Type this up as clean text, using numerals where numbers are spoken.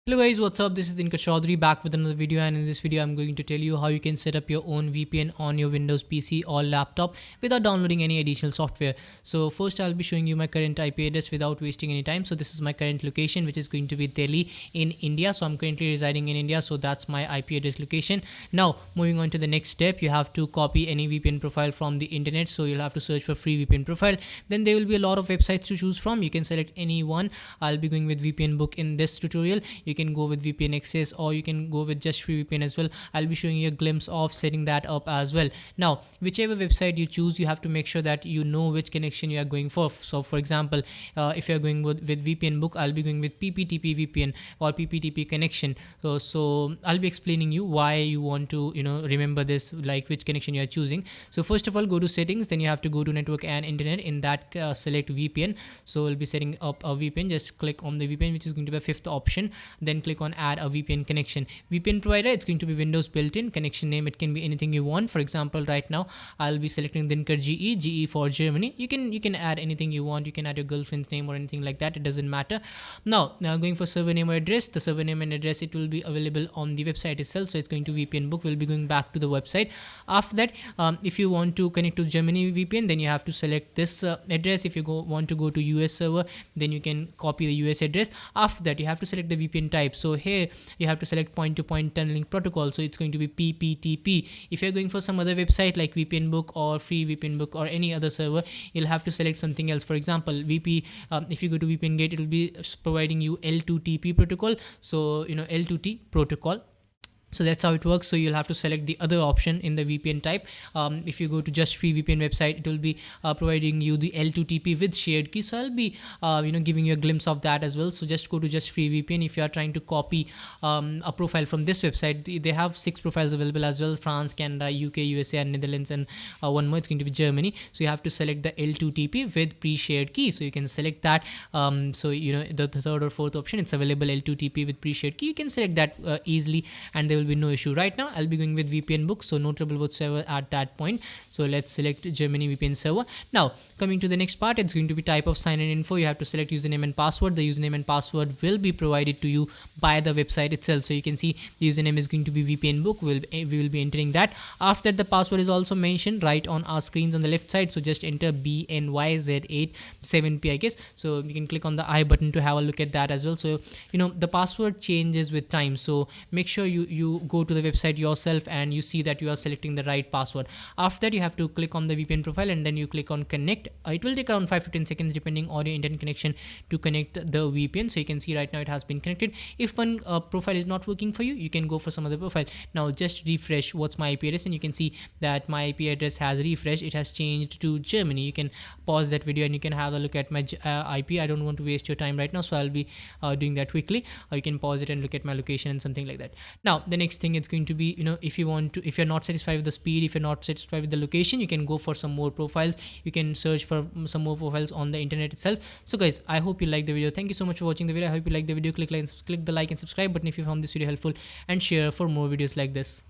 Hello guys, what's up? This is Dinkar Chaudhary back with another video, and in this video I'm going to tell you how you can set up your own VPN on your Windows PC or laptop without downloading any additional software. So first I'll be showing you my current IP address without wasting any time. So this is my current location, which is going to be Delhi in India. So I'm currently residing in India, so that's my IP address location. Now moving on to the next step, you have to copy any VPN profile from the internet. So you'll have to search for free VPN profile. Then there will be a lot of websites to choose from. You can select any one. I'll be going with VPN Book in this tutorial. You can go with VPN Access, or you can go with just free VPN as well. I'll be showing you a glimpse of setting that up as well. Now whichever website you choose, you have to make sure that you know which connection you are going for. So for example, if you're going with VPN Book, I'll be going with PPTP VPN or PPTP connection. So I'll be explaining you why you want to remember this, like which connection you are choosing. So first of all, go to settings, then you have to go to network and internet. In that select VPN. So we'll be setting up a VPN. Just click on the VPN, which is going to be a fifth option. Then click on add a VPN connection. VPN provider, it's going to be Windows built-in. Connection name, it can be anything you want. For example, right now I'll be selecting Dinkar GE for Germany. You can add anything you want. You can add your girlfriend's name or anything like that. It doesn't matter. Now going for server name or address. The server name and address, it will be available on the website itself. So it's going to VPN Book. We'll be going back to the website. After that, if you want to connect to Germany VPN, then you have to select this address. If you want to go to US server, then you can copy the US address. After that, you have to select the VPN type. So here you have to select point-to-point tunneling protocol. So it's going to be PPTP. If you're going for some other website like VPN Book or free VPN Book or any other server, you'll have to select something else. For example, if you go to VPN Gate, it will be providing you L2TP protocol. So L2T protocol. So that's how it works. So you'll have to select the other option in the VPN type. If you go to just free VPN website, it will be providing you the L2TP with shared key. So I'll be giving you a glimpse of that as well. So just go to just free VPN. If you are trying to copy a profile from this website, they have 6 profiles available as well: France, Canada, UK, USA, and Netherlands, and one more, it's going to be Germany. So you have to select the L2TP with pre-shared key. So you can select that. The third or fourth option, it's available L2TP with pre-shared key. You can select that easily, and there will be no issue. Right now I'll be going with VPN Book, so no trouble whatsoever at that point. So let's select Germany VPN server. Now coming to the next part, it's going to be type of sign-in info. You have to select username and password. The username and password will be provided to you by the website itself. So you can see the username is going to be VPN Book. We will be entering that. After that, the password is also mentioned right on our screens on the left side. So just enter BNYZ87P, I guess. So you can click on the I button to have a look at that as well. So the password changes with time, so make sure you go to the website yourself and you see that you are selecting the right password. After that, you have to click on the VPN profile, and then you click on connect. It will take around 5 to 10 seconds depending on your internet connection to connect the VPN. So you can see right now it has been connected. If one profile is not working for you, you can go for some other profile. Now just refresh what's my IP address, and you can see that my IP address has refreshed. It has changed to Germany. You can pause that video and you can have a look at my IP. I don't want to waste your time right now, so I'll be doing that quickly. You can pause it and look at my location and something like that. Now the next thing, it's going to be if you're not satisfied with the speed, if you're not satisfied with the location, you can go for some more profiles. You can search for some more profiles on the internet itself. So guys, I hope you like the video. Thank you so much for watching the video. I hope you like the video. Click the like and subscribe button if you found this video helpful, and share for more videos like this.